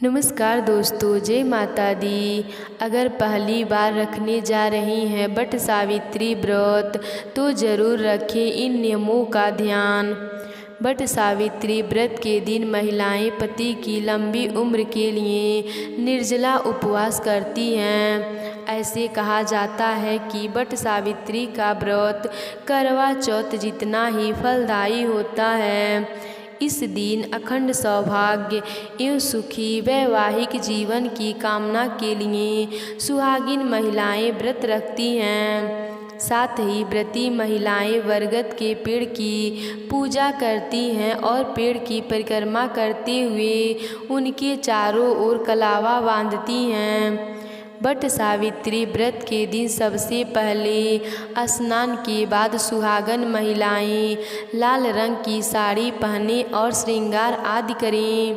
नमस्कार दोस्तों, जय माता दी। अगर पहली बार रखने जा रही हैं वट सावित्री व्रत तो ज़रूर रखें इन नियमों का ध्यान। वट सावित्री व्रत के दिन महिलाएं पति की लंबी उम्र के लिए निर्जला उपवास करती हैं। ऐसे कहा जाता है कि वट सावित्री का व्रत करवा चौथ जितना ही फलदायी होता है। इस दिन अखंड सौभाग्य एवं सुखी वैवाहिक जीवन की कामना के लिए सुहागिन महिलाएं व्रत रखती हैं। साथ ही व्रती महिलाएं बरगद के पेड़ की पूजा करती हैं और पेड़ की परिक्रमा करते हुए उनके चारों ओर कलावा बांधती हैं। वट सावित्री व्रत के दिन सबसे पहले स्नान के बाद सुहागन महिलाएं लाल रंग की साड़ी पहने और श्रृंगार आदि करें।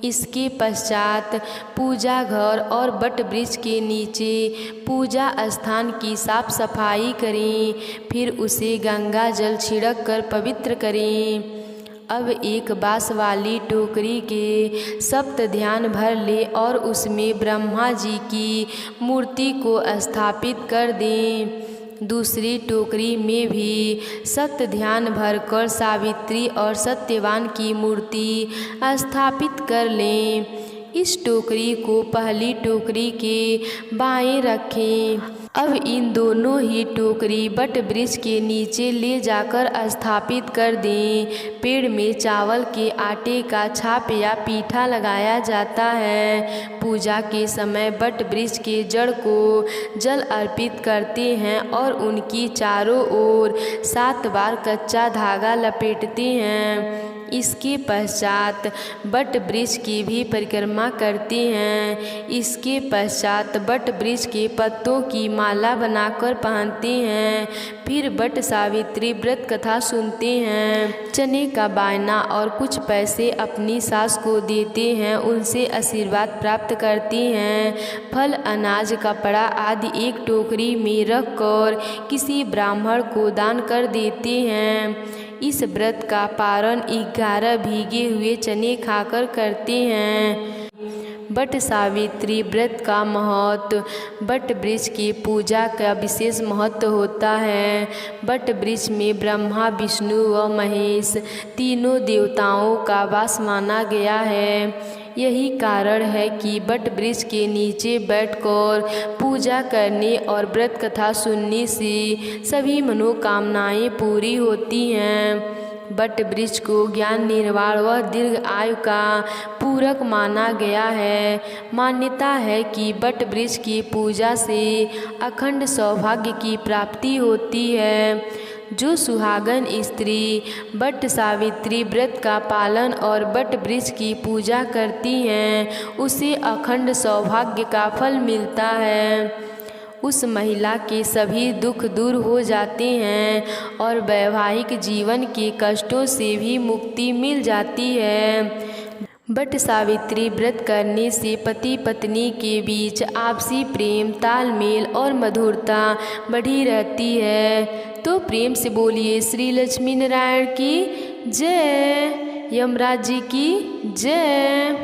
इसके पश्चात पूजा घर और वट वृक्ष के नीचे पूजा स्थान की साफ सफाई करें, फिर उसे गंगा जल छिड़क कर पवित्र करें। अब एक बांस वाली टोकरी के सप्त ध्यान भर ले और उसमें ब्रह्मा जी की मूर्ति को स्थापित कर दें। दूसरी टोकरी में भी सप्त ध्यान भरकर सावित्री और सत्यवान की मूर्ति स्थापित कर लें। इस टोकरी को पहली टोकरी के बाएं रखें। अब इन दोनों ही टोकरी वट वृक्ष के नीचे ले जाकर स्थापित कर दें। पेड़ में चावल के आटे का छाप या पीठा लगाया जाता है। पूजा के समय वट वृक्ष के जड़ को जल अर्पित करते हैं और उनकी चारों ओर 7 बार कच्चा धागा लपेटते हैं। इसके पश्चात वट वृक्ष की भी परिक्रमा करते हैं। इसके पश्चात वट वृक्ष के पत्तों की माला बनाकर पहनते हैं। फिर वट सावित्री व्रत कथा सुनते हैं। चने का बायना और कुछ पैसे अपनी सास को देते हैं, उनसे आशीर्वाद प्राप्त करते हैं। फल, अनाज, कपड़ा आदि एक टोकरी में रखकर किसी ब्राह्मण को दान कर देते हैं। इस व्रत का पारण 11 भीगे हुए चने खाकर करते हैं। वट सावित्री व्रत का महत्व। वट वृक्ष की पूजा का विशेष महत्व होता है। वट वृक्ष में ब्रह्मा, विष्णु व महेश तीनों देवताओं का वास माना गया है। यही कारण है कि वट वृक्ष के नीचे बैठकर पूजा करने और व्रत कथा सुनने से सभी मनोकामनाएं पूरी होती हैं। वट वृक्ष को ज्ञान, निर्वाण व दीर्घ आयु का पूरक माना गया है। मान्यता है कि वट वृक्ष की पूजा से अखंड सौभाग्य की प्राप्ति होती है। जो सुहागन स्त्री वट सावित्री व्रत का पालन और वट वृक्ष की पूजा करती हैं, उसे अखंड सौभाग्य का फल मिलता है। उस महिला के सभी दुख दूर हो जाते हैं और वैवाहिक जीवन के कष्टों से भी मुक्ति मिल जाती है। वट सावित्री व्रत करने से पति पत्नी के बीच आपसी प्रेम, तालमेल और मधुरता बढ़ी रहती है। तो प्रेम से बोलिए श्री लक्ष्मी नारायण की जय, यमराज जी की जय।